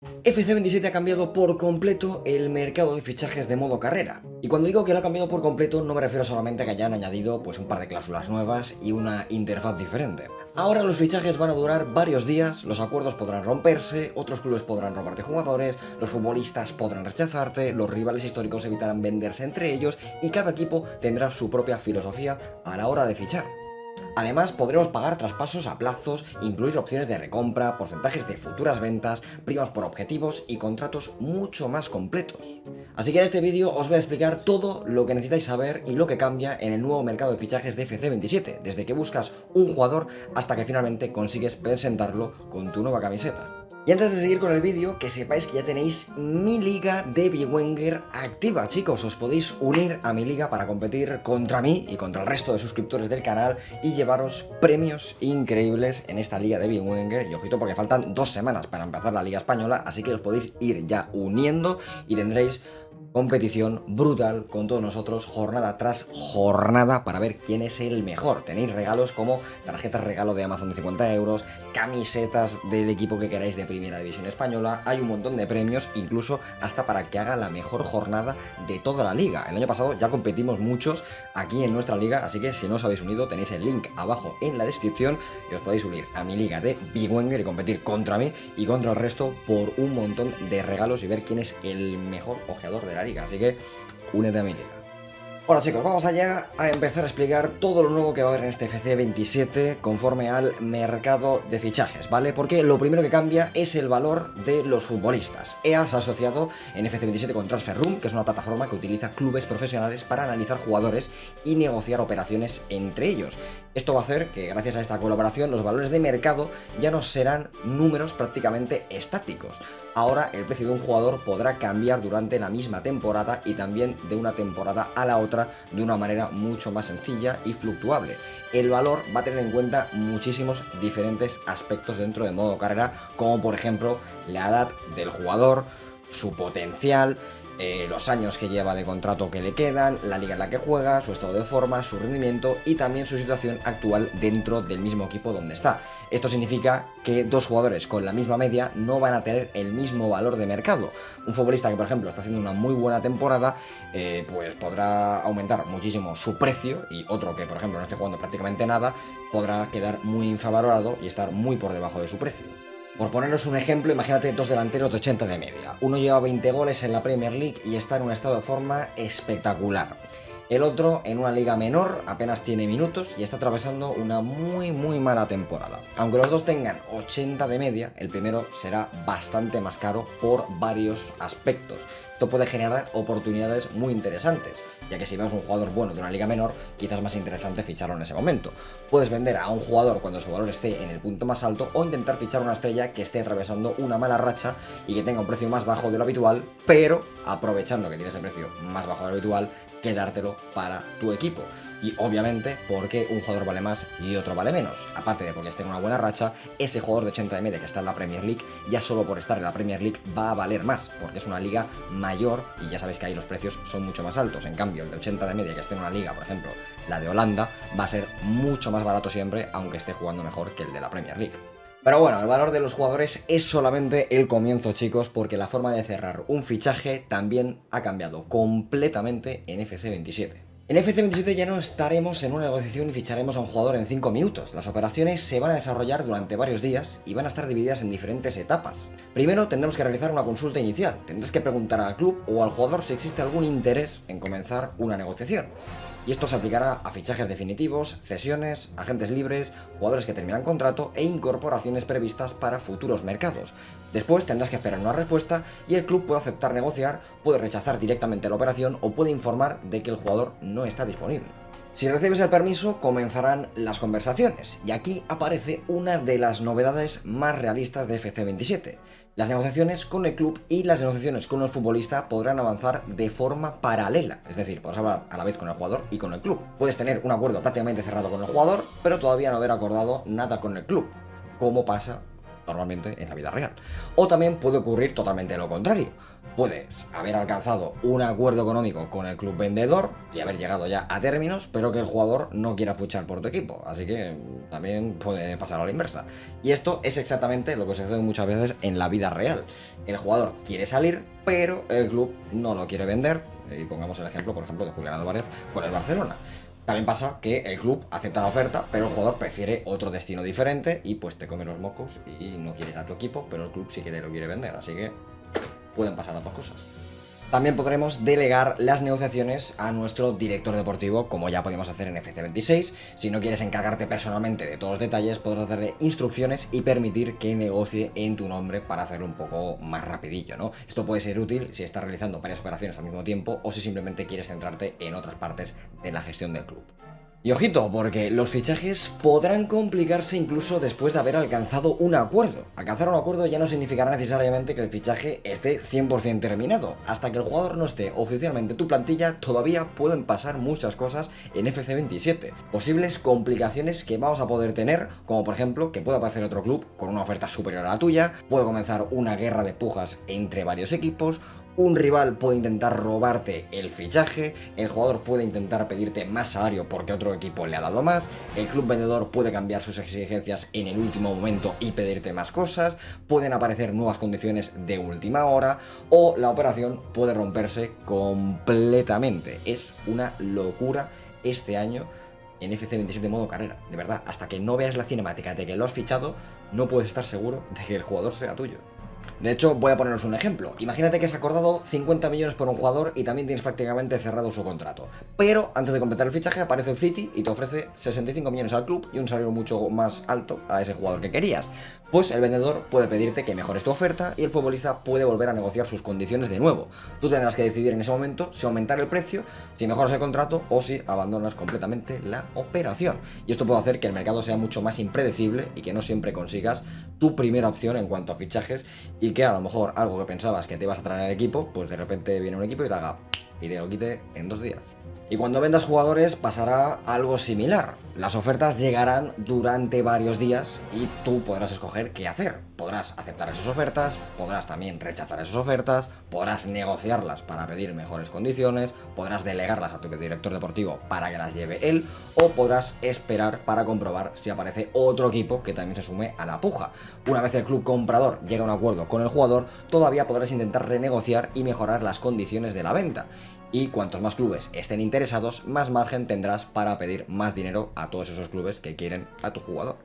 FC27 ha cambiado por completo el mercado de fichajes de modo carrera. Y cuando digo que lo ha cambiado por completo, no me refiero solamente a que hayan añadido pues un par de cláusulas nuevas y una interfaz diferente. Ahora los fichajes van a durar varios días, los acuerdos podrán romperse, otros clubes podrán robarte jugadores, los futbolistas podrán rechazarte, los rivales históricos evitarán venderse entre ellos y cada equipo tendrá su propia filosofía a la hora de fichar. Además, podremos pagar traspasos a plazos, incluir opciones de recompra, porcentajes de futuras ventas, primas por objetivos y contratos mucho más completos. Así que en este vídeo os voy a explicar todo lo que necesitáis saber y lo que cambia en el nuevo mercado de fichajes de FC27, desde que buscas un jugador hasta que finalmente consigues presentarlo con tu nueva camiseta. Y antes de seguir con el vídeo, que sepáis que ya tenéis mi liga de Bwenger activa, chicos. Os podéis unir a mi liga para competir contra mí y contra el resto de suscriptores del canal y llevaros premios increíbles en esta liga de Bwenger. Y ojito porque faltan 2 semanas para empezar la liga española, así que os podéis ir ya uniendo y tendréis competición brutal con todos nosotros, jornada tras jornada, para ver quién es el mejor. Tenéis regalos como tarjetas regalo de Amazon de 50 euros, camisetas del equipo que queráis de Primera División Española, hay un montón de premios, incluso hasta para que haga la mejor jornada de toda la liga. El año pasado ya competimos muchos aquí en nuestra liga, así que si no os habéis unido tenéis el link abajo en la descripción y os podéis unir a mi liga de Bwenger y competir contra mí y contra el resto por un montón de regalos y ver quién es el mejor ojeador de la liga, así que únete a mi liga. Bueno chicos, vamos allá a empezar a explicar todo lo nuevo que va a haber en este FC27 conforme al mercado de fichajes, ¿vale? Porque lo primero que cambia es el valor de los futbolistas. EA se ha asociado en FC27 con Transfer Room, que es una plataforma que utiliza clubes profesionales para analizar jugadores y negociar operaciones entre ellos. Esto va a hacer que gracias a esta colaboración los valores de mercado ya no serán números prácticamente estáticos. Ahora el precio de un jugador podrá cambiar durante la misma temporada y también de una temporada a la otra de una manera mucho más sencilla y fluctuable. El valor va a tener en cuenta muchísimos diferentes aspectos dentro de modo carrera, como por ejemplo la edad del jugador, su potencial, los años que lleva de contrato que le quedan, la liga en la que juega, su estado de forma, su rendimiento y también su situación actual dentro del mismo equipo donde está. Esto significa que dos jugadores con la misma media no van a tener el mismo valor de mercado. Un futbolista que por ejemplo está haciendo una muy buena temporada, pues podrá aumentar muchísimo su precio, y otro que por ejemplo no esté jugando prácticamente nada podrá quedar muy infravalorado y estar muy por debajo de su precio. Por poneros un ejemplo, imagínate dos delanteros de 80 de media. Uno lleva 20 goles en la Premier League y está en un estado de forma espectacular. El otro, en una liga menor, apenas tiene minutos y está atravesando una muy mala temporada. Aunque los dos tengan 80 de media, el primero será bastante más caro por varios aspectos. Esto puede generar oportunidades muy interesantes, ya que si vemos un jugador bueno de una liga menor, quizás es más interesante ficharlo en ese momento. Puedes vender a un jugador cuando su valor esté en el punto más alto o intentar fichar una estrella que esté atravesando una mala racha y que tenga un precio más bajo de lo habitual, pero aprovechando que tienes el precio más bajo de lo habitual, quedártelo para tu equipo. Y obviamente porque un jugador vale más y otro vale menos. Aparte de porque esté en una buena racha, ese jugador de 80 de media que está en la Premier League, ya solo por estar en la Premier League va a valer más, porque es una liga mayor y ya sabéis que ahí los precios son mucho más altos. En cambio, el de 80 de media que esté en una liga, por ejemplo, la de Holanda, va a ser mucho más barato siempre, aunque esté jugando mejor que el de la Premier League. Pero bueno, el valor de los jugadores es solamente el comienzo, chicos, porque la forma de cerrar un fichaje también ha cambiado completamente en FC27. En FC27 ya no estaremos en una negociación y ficharemos a un jugador en 5 minutos. Las operaciones se van a desarrollar durante varios días y van a estar divididas en diferentes etapas. Primero tendremos que realizar una consulta inicial. Tendrás que preguntar al club o al jugador si existe algún interés en comenzar una negociación. Y esto se aplicará a fichajes definitivos, cesiones, agentes libres, jugadores que terminan contrato e incorporaciones previstas para futuros mercados. Después tendrás que esperar una respuesta y el club puede aceptar negociar, puede rechazar directamente la operación o puede informar de que el jugador no está disponible. Si recibes el permiso, comenzarán las conversaciones, y aquí aparece una de las novedades más realistas de FC27. Las negociaciones con el club y las negociaciones con el futbolista podrán avanzar de forma paralela, es decir, podrás hablar a la vez con el jugador y con el club. Puedes tener un acuerdo prácticamente cerrado con el jugador, pero todavía no haber acordado nada con el club, como pasa normalmente en la vida real. O también puede ocurrir totalmente lo contrario. Puedes haber alcanzado un acuerdo económico con el club vendedor y haber llegado ya a términos, pero que el jugador no quiera fichar por tu equipo. Así que también puede pasar a la inversa. Y esto es exactamente lo que sucede muchas veces en la vida real. El jugador quiere salir, pero el club no lo quiere vender. Y pongamos el ejemplo, por ejemplo, de Julián Álvarez con el Barcelona. También pasa que el club acepta la oferta, pero el jugador prefiere otro destino diferente y pues te come los mocos y no quiere ir a tu equipo, pero el club sí que te lo quiere vender, así que pueden pasar las dos cosas. También podremos delegar las negociaciones a nuestro director deportivo, como ya podemos hacer en FC26. Si no quieres encargarte personalmente de todos los detalles, podrás darle instrucciones y permitir que negocie en tu nombre para hacerlo un poco más rapidillo, ¿no? Esto puede ser útil si estás realizando varias operaciones al mismo tiempo o si simplemente quieres centrarte en otras partes de la gestión del club. Y ojito, porque los fichajes podrán complicarse incluso después de haber alcanzado un acuerdo. Alcanzar un acuerdo ya no significará necesariamente que el fichaje esté 100% terminado. Hasta que el jugador no esté oficialmente en tu plantilla, todavía pueden pasar muchas cosas en FC27. Posibles complicaciones que vamos a poder tener, como por ejemplo que pueda aparecer otro club con una oferta superior a la tuya, puede comenzar una guerra de pujas entre varios equipos, un rival puede intentar robarte el fichaje, el jugador puede intentar pedirte más salario porque otro equipo le ha dado más, el club vendedor puede cambiar sus exigencias en el último momento y pedirte más cosas, pueden aparecer nuevas condiciones de última hora o la operación puede romperse completamente. Es una locura este año en FC27 modo carrera, de verdad, hasta que no veas la cinemática de que lo has fichado, no puedes estar seguro de que el jugador sea tuyo. De hecho, voy a poneros un ejemplo. Imagínate que has acordado 50 millones por un jugador y también tienes prácticamente cerrado su contrato. Pero antes de completar el fichaje aparece el City y te ofrece 65 millones al club y un salario mucho más alto a ese jugador que querías. Pues el vendedor puede pedirte que mejores tu oferta y el futbolista puede volver a negociar sus condiciones de nuevo. Tú tendrás que decidir en ese momento si aumentar el precio, si mejoras el contrato o si abandonas completamente la operación. Y esto puede hacer que el mercado sea mucho más impredecible y que no siempre consigas tu primera opción en cuanto a fichajes y que a lo mejor algo que pensabas que te ibas a traer al equipo, pues de repente viene un equipo y te haga y te lo quite en 2 días. Y cuando vendas jugadores pasará algo similar. Las ofertas llegarán durante varios días y tú podrás escoger qué hacer. Podrás aceptar esas ofertas, podrás también rechazar esas ofertas, podrás negociarlas para pedir mejores condiciones, podrás delegarlas a tu director deportivo para que las lleve él, o podrás esperar para comprobar si aparece otro equipo que también se sume a la puja. Una vez el club comprador llega a un acuerdo con el jugador, todavía podrás intentar renegociar y mejorar las condiciones de la venta. Y cuantos más clubes estén interesados, más margen tendrás para pedir más dinero a todos esos clubes que quieren a tu jugador.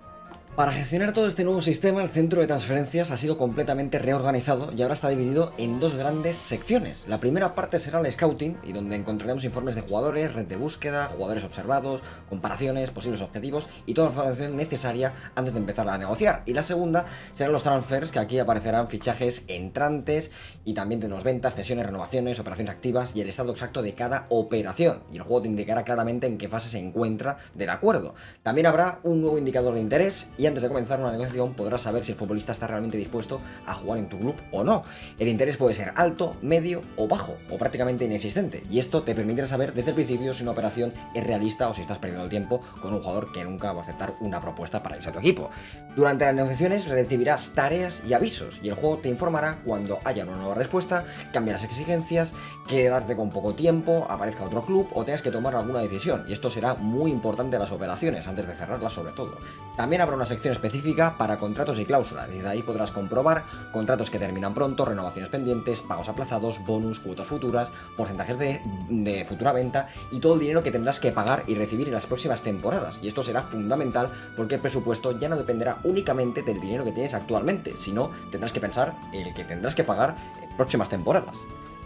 Para gestionar todo este nuevo sistema, el centro de transferencias ha sido completamente reorganizado y ahora está dividido en 2 grandes secciones. La primera parte será el scouting, y donde encontraremos informes de jugadores, red de búsqueda, jugadores observados, comparaciones, posibles objetivos y toda la información necesaria antes de empezar a negociar. Y la segunda serán los transfers, que aquí aparecerán fichajes entrantes y también tenemos ventas, cesiones, renovaciones, operaciones activas y el estado exacto de cada operación. Y el juego te indicará claramente en qué fase se encuentra del acuerdo. También habrá un nuevo indicador de interés y antes de comenzar una negociación podrás saber si el futbolista está realmente dispuesto a jugar en tu club o no. El interés puede ser alto, medio o bajo, o prácticamente inexistente, y esto te permitirá saber desde el principio si una operación es realista o si estás perdiendo el tiempo con un jugador que nunca va a aceptar una propuesta para irse a tu equipo. Durante las negociaciones recibirás tareas y avisos, y el juego te informará cuando haya una nueva respuesta, cambie las exigencias, quedarte con poco tiempo, aparezca otro club o tengas que tomar alguna decisión, y esto será muy importante en las operaciones, antes de cerrarlas sobre todo. También habrá una sección específica para contratos y cláusulas, y de ahí podrás comprobar contratos que terminan pronto, renovaciones pendientes, pagos aplazados, bonus, cuotas futuras, porcentajes de futura venta y todo el dinero que tendrás que pagar y recibir en las próximas temporadas. Y esto será fundamental porque el presupuesto ya no dependerá únicamente del dinero que tienes actualmente, sino tendrás que pensar el que tendrás que pagar en próximas temporadas.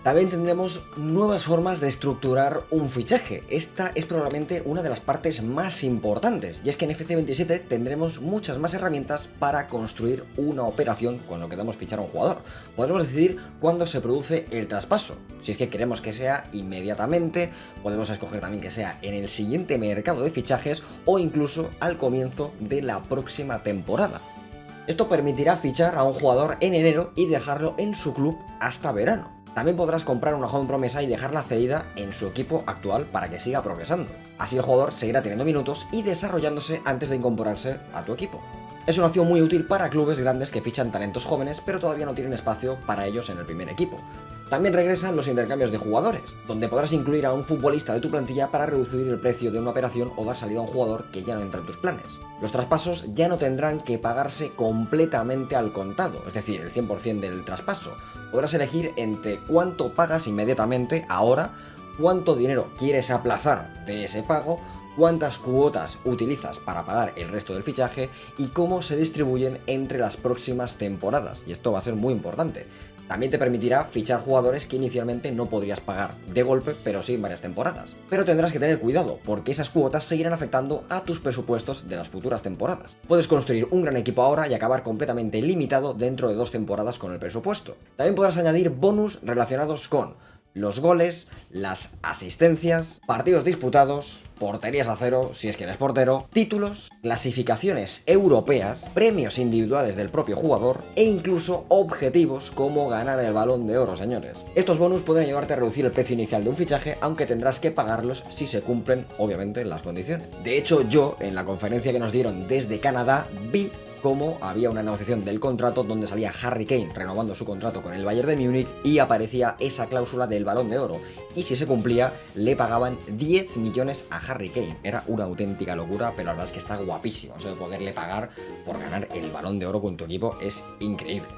También tendremos nuevas formas de estructurar un fichaje. Esta es probablemente una de las partes más importantes, y es que en FC27 tendremos muchas más herramientas para construir una operación cuando queramos fichar a un jugador. Podremos decidir cuándo se produce el traspaso. Si es que queremos que sea inmediatamente, podemos escoger también que sea en el siguiente mercado de fichajes o incluso al comienzo de la próxima temporada. Esto permitirá fichar a un jugador en enero y dejarlo en su club hasta verano. También podrás comprar una joven promesa y dejarla cedida en su equipo actual para que siga progresando. Así el jugador seguirá teniendo minutos y desarrollándose antes de incorporarse a tu equipo. Es una opción muy útil para clubes grandes que fichan talentos jóvenes pero todavía no tienen espacio para ellos en el primer equipo. También regresan los intercambios de jugadores, donde podrás incluir a un futbolista de tu plantilla para reducir el precio de una operación o dar salida a un jugador que ya no entra en tus planes. Los traspasos ya no tendrán que pagarse completamente al contado, es decir, el 100% del traspaso. Podrás elegir entre cuánto pagas inmediatamente, ahora, cuánto dinero quieres aplazar de ese pago, cuántas cuotas utilizas para pagar el resto del fichaje y cómo se distribuyen entre las próximas temporadas. Y esto va a ser muy importante. También te permitirá fichar jugadores que inicialmente no podrías pagar de golpe, pero sí en varias temporadas. Pero tendrás que tener cuidado, porque esas cuotas seguirán afectando a tus presupuestos de las futuras temporadas. Puedes construir un gran equipo ahora y acabar completamente limitado dentro de 2 temporadas con el presupuesto. También podrás añadir bonus relacionados con los goles, las asistencias, partidos disputados, porterías a cero, si es que eres portero, títulos, clasificaciones europeas, premios individuales del propio jugador e incluso objetivos como ganar el Balón de Oro, señores. Estos bonus pueden ayudarte a reducir el precio inicial de un fichaje, aunque tendrás que pagarlos si se cumplen, obviamente, las condiciones. De hecho, yo, en la conferencia que nos dieron desde Canadá, vi cómo había una negociación del contrato donde salía Harry Kane renovando su contrato con el Bayern de Múnich y aparecía esa cláusula del Balón de Oro. Y si se cumplía, le pagaban 10 millones a Harry Kane. Era una auténtica locura, pero la verdad es que está guapísimo. Eso de poderle pagar por ganar el Balón de Oro con tu equipo es increíble.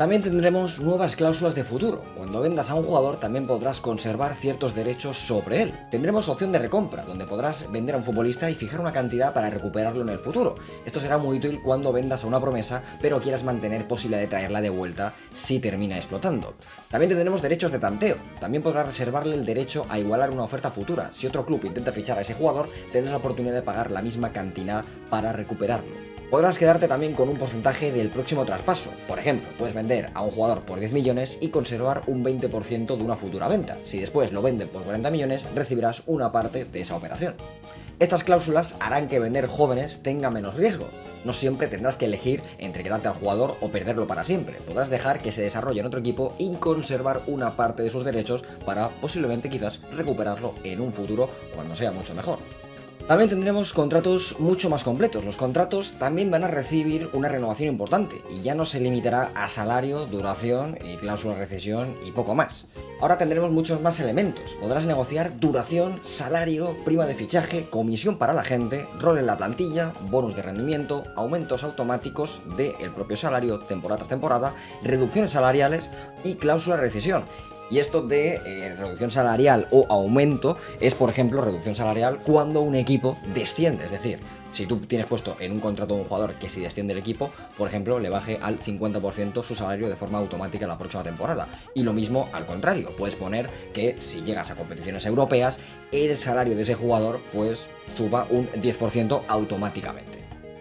También tendremos nuevas cláusulas de futuro. Cuando vendas a un jugador también podrás conservar ciertos derechos sobre él. Tendremos opción de recompra, donde podrás vender a un futbolista y fijar una cantidad para recuperarlo en el futuro. Esto será muy útil cuando vendas a una promesa, pero quieras mantener posibilidad de traerla de vuelta si termina explotando. También tendremos derechos de tanteo. También podrás reservarle el derecho a igualar una oferta futura. Si otro club intenta fichar a ese jugador, tendrás la oportunidad de pagar la misma cantidad para recuperarlo. Podrás quedarte también con un porcentaje del próximo traspaso. Por ejemplo, puedes vender a un jugador por 10 millones y conservar un 20% de una futura venta. Si después lo venden por 40 millones, recibirás una parte de esa operación. Estas cláusulas harán que vender jóvenes tenga menos riesgo. No siempre tendrás que elegir entre quedarte al jugador o perderlo para siempre. Podrás dejar que se desarrolle en otro equipo y conservar una parte de sus derechos para posiblemente quizás recuperarlo en un futuro cuando sea mucho mejor. También tendremos contratos mucho más completos. Los contratos también van a recibir una renovación importante y ya no se limitará a salario, duración y cláusula de rescisión y poco más. Ahora tendremos muchos más elementos. Podrás negociar duración, salario, prima de fichaje, comisión para la gente, rol en la plantilla, bonus de rendimiento, aumentos automáticos del propio salario temporada tras temporada, reducciones salariales y cláusula de rescisión. Y esto de reducción salarial o aumento es, por ejemplo, reducción salarial cuando un equipo desciende. Es decir, si tú tienes puesto en un contrato a un jugador que si desciende el equipo, por ejemplo, le baje al 50% su salario de forma automática la próxima temporada. Y lo mismo al contrario, puedes poner que si llegas a competiciones europeas, el salario de ese jugador pues suba un 10% automáticamente.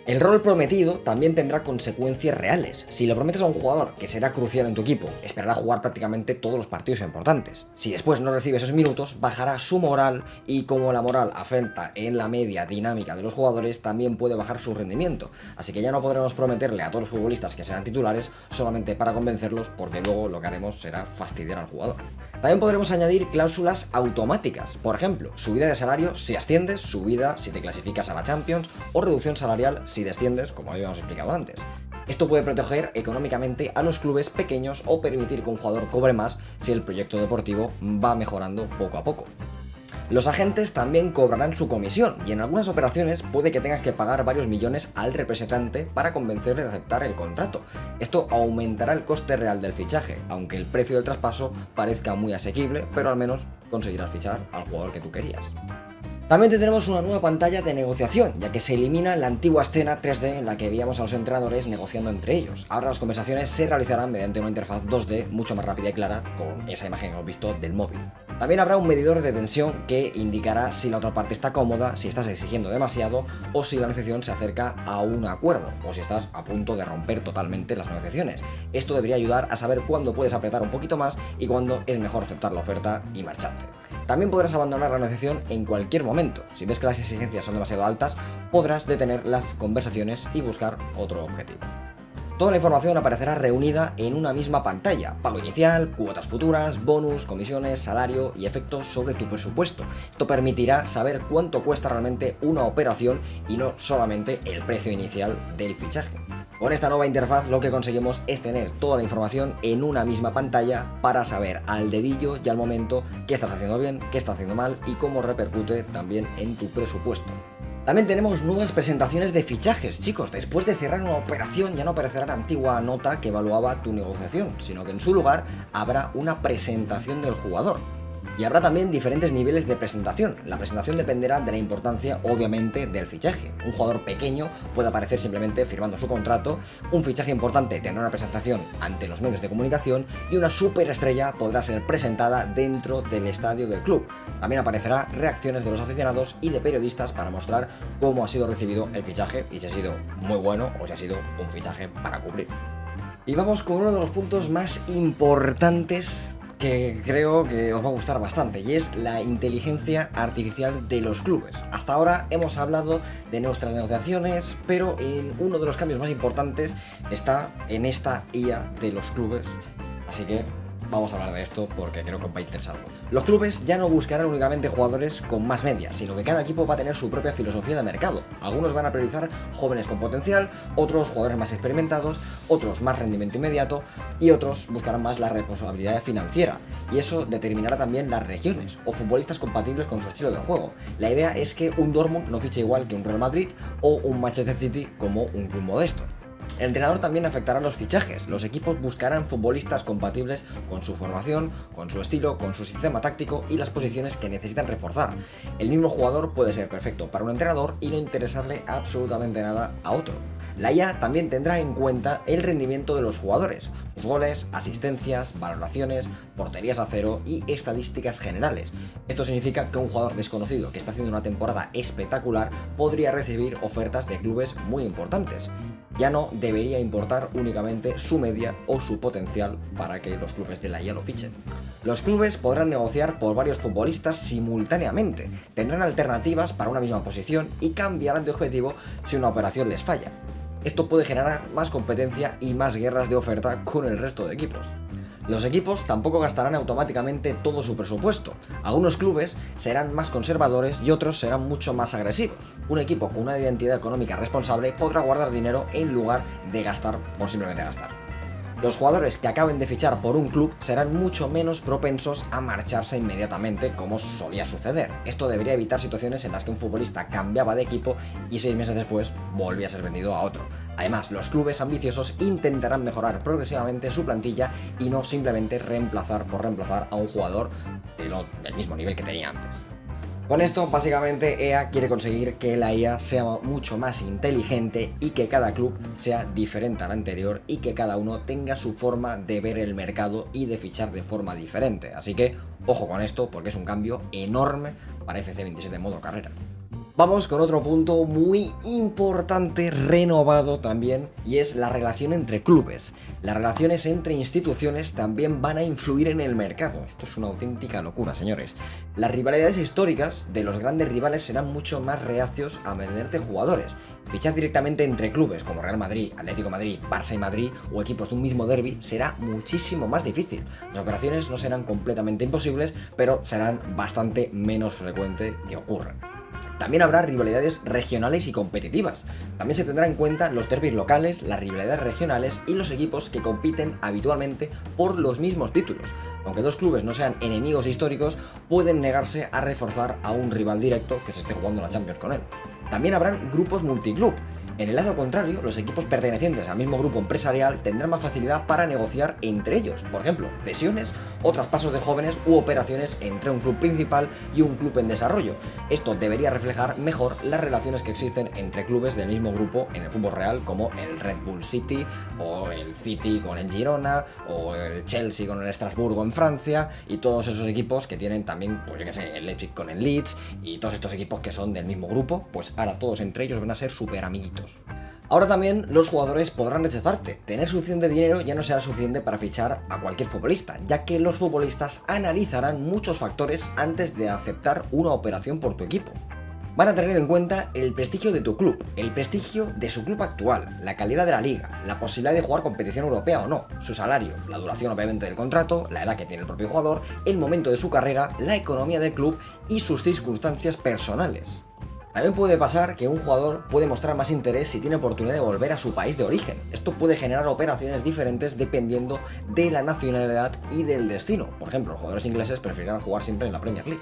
El rol prometido también tendrá consecuencias reales. Si le prometes a un jugador que será crucial en tu equipo, esperará jugar prácticamente todos los partidos importantes. Si después no recibe esos minutos, bajará su moral y como la moral afecta en la media dinámica de los jugadores, también puede bajar su rendimiento. Así que ya no podremos prometerle a todos los futbolistas que serán titulares solamente para convencerlos, porque luego lo que haremos será fastidiar al jugador. También podremos añadir cláusulas automáticas. Por ejemplo, subida de salario si asciendes, subida si te clasificas a la Champions o reducción salarial si desciendes, como habíamos explicado antes. Esto puede proteger económicamente a los clubes pequeños o permitir que un jugador cobre más si el proyecto deportivo va mejorando poco a poco. Los agentes también cobrarán su comisión y en algunas operaciones puede que tengas que pagar varios millones al representante para convencerle de aceptar el contrato. Esto aumentará el coste real del fichaje, aunque el precio del traspaso parezca muy asequible, pero al menos conseguirás fichar al jugador que tú querías. También tendremos una nueva pantalla de negociación, ya que se elimina la antigua escena 3D en la que veíamos a los entrenadores negociando entre ellos. Ahora las conversaciones se realizarán mediante una interfaz 2D mucho más rápida y clara con esa imagen que hemos visto del móvil. También habrá un medidor de tensión que indicará si la otra parte está cómoda, si estás exigiendo demasiado o si la negociación se acerca a un acuerdo o si estás a punto de romper totalmente las negociaciones. Esto debería ayudar a saber cuándo puedes apretar un poquito más y cuándo es mejor aceptar la oferta y marcharte. También podrás abandonar la negociación en cualquier momento. Si ves que las exigencias son demasiado altas, podrás detener las conversaciones y buscar otro objetivo. Toda la información aparecerá reunida en una misma pantalla: pago inicial, cuotas futuras, bonus, comisiones, salario y efectos sobre tu presupuesto. Esto permitirá saber cuánto cuesta realmente una operación y no solamente el precio inicial del fichaje. Con esta nueva interfaz lo que conseguimos es tener toda la información en una misma pantalla para saber al dedillo y al momento qué estás haciendo bien, qué estás haciendo mal y cómo repercute también en tu presupuesto. También tenemos nuevas presentaciones de fichajes, chicos. Después de cerrar una operación ya no aparecerá la antigua nota que evaluaba tu negociación, sino que en su lugar habrá una presentación del jugador. Y habrá también diferentes niveles de presentación. La presentación dependerá de la importancia, obviamente, del fichaje. Un jugador pequeño puede aparecer simplemente firmando su contrato, un fichaje importante tendrá una presentación ante los medios de comunicación y una superestrella podrá ser presentada dentro del estadio del club. También aparecerá reacciones de los aficionados y de periodistas para mostrar cómo ha sido recibido el fichaje y si ha sido muy bueno o si ha sido un fichaje para cubrir. Y vamos con uno de los puntos más importantes que creo que os va a gustar bastante, y es la inteligencia artificial de los clubes. Hasta ahora hemos hablado de nuestras negociaciones, pero uno de los cambios más importantes está en esta IA de los clubes, así que vamos a hablar de esto porque creo que os va a interesar mucho. Los clubes ya no buscarán únicamente jugadores con más media, sino que cada equipo va a tener su propia filosofía de mercado. Algunos van a priorizar jóvenes con potencial, otros jugadores más experimentados, otros más rendimiento inmediato y otros buscarán más la responsabilidad financiera. Y eso determinará también las regiones o futbolistas compatibles con su estilo de juego. La idea es que un Dortmund no fiche igual que un Real Madrid o un Manchester City como un club modesto. El entrenador también afectará los fichajes. Los equipos buscarán futbolistas compatibles con su formación, con su estilo, con su sistema táctico y las posiciones que necesitan reforzar. El mismo jugador puede ser perfecto para un entrenador y no interesarle absolutamente nada a otro. La IA también tendrá en cuenta el rendimiento de los jugadores, sus goles, asistencias, valoraciones, porterías a cero y estadísticas generales. Esto significa que un jugador desconocido que está haciendo una temporada espectacular podría recibir ofertas de clubes muy importantes. Ya no debería importar únicamente su media o su potencial para que los clubes de la IA lo fichen. Los clubes podrán negociar por varios futbolistas simultáneamente, tendrán alternativas para una misma posición y cambiarán de objetivo si una operación les falla. Esto puede generar más competencia y más guerras de oferta con el resto de equipos. Los equipos tampoco gastarán automáticamente todo su presupuesto. Algunos clubes serán más conservadores y otros serán mucho más agresivos. Un equipo con una identidad económica responsable podrá guardar dinero en lugar de gastar por simplemente gastar. Los jugadores que acaben de fichar por un club serán mucho menos propensos a marcharse inmediatamente, como solía suceder. Esto debería evitar situaciones en las que un futbolista cambiaba de equipo y 6 meses después volvía a ser vendido a otro. Además, los clubes ambiciosos intentarán mejorar progresivamente su plantilla y no simplemente reemplazar por reemplazar a un jugador del mismo nivel que tenía antes. Con esto, básicamente, EA quiere conseguir que la IA sea mucho más inteligente y que cada club sea diferente al anterior y que cada uno tenga su forma de ver el mercado y de fichar de forma diferente. Así que, ojo con esto porque es un cambio enorme para FC27 en modo carrera. Vamos con otro punto muy importante, renovado también, y es la relación entre clubes. Las relaciones entre instituciones también van a influir en el mercado. Esto es una auténtica locura, señores. Las rivalidades históricas de los grandes rivales serán mucho más reacios a venderte jugadores. Fichar directamente entre clubes como Real Madrid, Atlético de Madrid, Barça y Madrid o equipos de un mismo derbi será muchísimo más difícil. Las operaciones no serán completamente imposibles, pero serán bastante menos frecuentes que ocurran. También habrá rivalidades regionales y competitivas. También se tendrá en cuenta los derbis locales, las rivalidades regionales y los equipos que compiten habitualmente por los mismos títulos. Aunque dos clubes no sean enemigos históricos, pueden negarse a reforzar a un rival directo que se esté jugando la Champions con él. También habrán grupos multiclub. En el lado contrario, los equipos pertenecientes al mismo grupo empresarial tendrán más facilidad para negociar entre ellos, por ejemplo, cesiones o traspasos de jóvenes u operaciones entre un club principal y un club en desarrollo. Esto debería reflejar mejor las relaciones que existen entre clubes del mismo grupo en el fútbol real, como el Red Bull City, o el City con el Girona, o el Chelsea con el Estrasburgo en Francia, y todos esos equipos que tienen también, pues yo que sé, el Leipzig con el Leeds, y todos estos equipos que son del mismo grupo, pues ahora todos entre ellos van a ser súper amiguitos. Ahora también los jugadores podrán rechazarte. Tener suficiente dinero ya no será suficiente para fichar a cualquier futbolista, ya que los futbolistas analizarán muchos factores antes de aceptar una operación por tu equipo. Van a tener en cuenta el prestigio de tu club, el prestigio de su club actual, la calidad de la liga, la posibilidad de jugar competición europea o no, su salario, la duración obviamente del contrato, la edad que tiene el propio jugador, el momento de su carrera, la economía del club y sus circunstancias personales. También puede pasar que un jugador puede mostrar más interés si tiene oportunidad de volver a su país de origen. Esto puede generar operaciones diferentes dependiendo de la nacionalidad y del destino. Por ejemplo, los jugadores ingleses preferirán jugar siempre en la Premier League.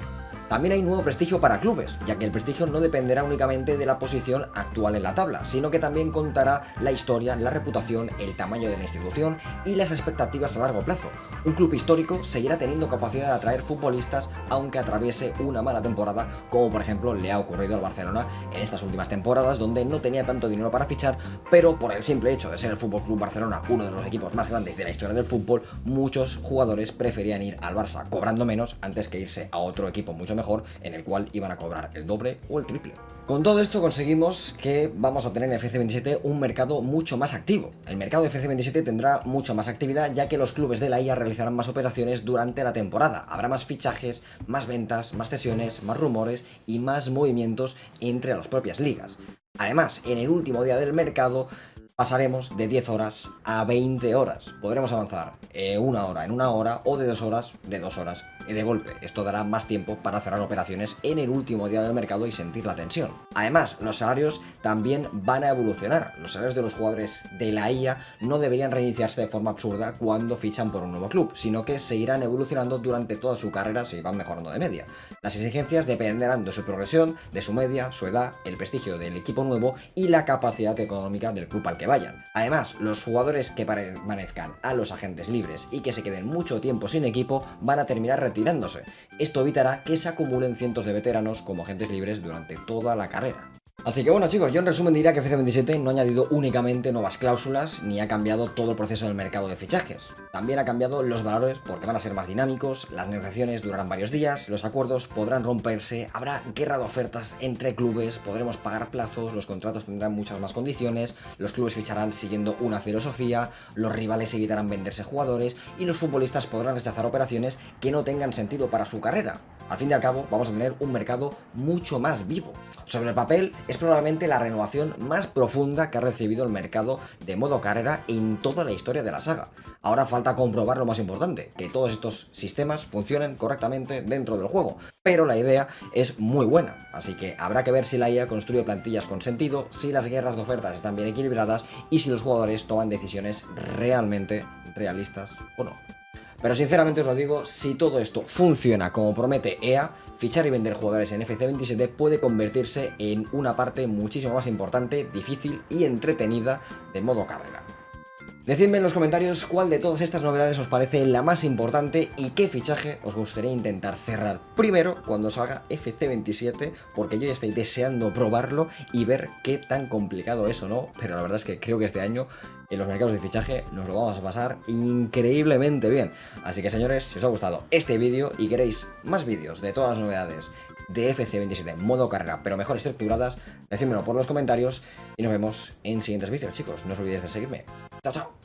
También hay nuevo prestigio para clubes, ya que el prestigio no dependerá únicamente de la posición actual en la tabla, sino que también contará la historia, la reputación, el tamaño de la institución y las expectativas a largo plazo. Un club histórico seguirá teniendo capacidad de atraer futbolistas aunque atraviese una mala temporada, como por ejemplo le ha ocurrido al Barcelona en estas últimas temporadas, donde no tenía tanto dinero para fichar, pero por el simple hecho de ser el FC Barcelona uno de los equipos más grandes de la historia del fútbol, muchos jugadores preferían ir al Barça cobrando menos antes que irse a otro equipo mucho mejor en el cual iban a cobrar el doble o el triple. Con todo esto conseguimos que vamos a tener en FC27 un mercado mucho más activo. El mercado de FC27 tendrá mucha más actividad, ya que los clubes de la IA realizarán más operaciones durante la temporada. Habrá más fichajes, más ventas, más cesiones, más rumores y más movimientos entre las propias ligas. Además, en el último día del mercado pasaremos de 10 horas a 20 horas. Podremos avanzar una hora en una hora o de 2 horas de 2 horas de golpe. Esto dará más tiempo para cerrar operaciones en el último día del mercado y sentir la tensión. Además, los salarios también van a evolucionar. Los salarios de los jugadores de la IA no deberían reiniciarse de forma absurda cuando fichan por un nuevo club, sino que seguirán evolucionando durante toda su carrera si van mejorando de media. Las exigencias dependerán de su progresión, de su media, su edad, el prestigio del equipo nuevo y la capacidad económica del club al que vayan. Además, los jugadores que permanezcan a los agentes libres y que se queden mucho tiempo sin equipo van a terminar retirándose. Esto evitará que se acumulen cientos de veteranos como agentes libres durante toda la carrera. Así que bueno chicos, yo en resumen diría que FC27 no ha añadido únicamente nuevas cláusulas ni ha cambiado todo el proceso del mercado de fichajes. También ha cambiado los valores porque van a ser más dinámicos, las negociaciones durarán varios días, los acuerdos podrán romperse, habrá guerra de ofertas entre clubes, podremos pagar plazos, los contratos tendrán muchas más condiciones, los clubes ficharán siguiendo una filosofía, los rivales evitarán venderse jugadores y los futbolistas podrán rechazar operaciones que no tengan sentido para su carrera. Al fin y al cabo, vamos a tener un mercado mucho más vivo. Sobre el papel, es probablemente la renovación más profunda que ha recibido el mercado de modo carrera en toda la historia de la saga. Ahora falta comprobar lo más importante, que todos estos sistemas funcionen correctamente dentro del juego. Pero la idea es muy buena, así que habrá que ver si la IA construye plantillas con sentido, si las guerras de ofertas están bien equilibradas y si los jugadores toman decisiones realmente realistas o no. Pero sinceramente os lo digo, si todo esto funciona como promete EA, fichar y vender jugadores en FC27 puede convertirse en una parte muchísimo más importante, difícil y entretenida de modo carrera. Decidme en los comentarios cuál de todas estas novedades os parece la más importante y qué fichaje os gustaría intentar cerrar primero cuando salga FC27, porque yo ya estoy deseando probarlo y ver qué tan complicado es o no, pero la verdad es que creo que este año en los mercados de fichaje nos lo vamos a pasar increíblemente bien. Así que señores, si os ha gustado este vídeo y queréis más vídeos de todas las novedades de FC27 en modo carrera, pero mejor estructuradas, decídmelo por los comentarios y nos vemos en siguientes vídeos, chicos. No os olvidéis de seguirme. Chao, chao.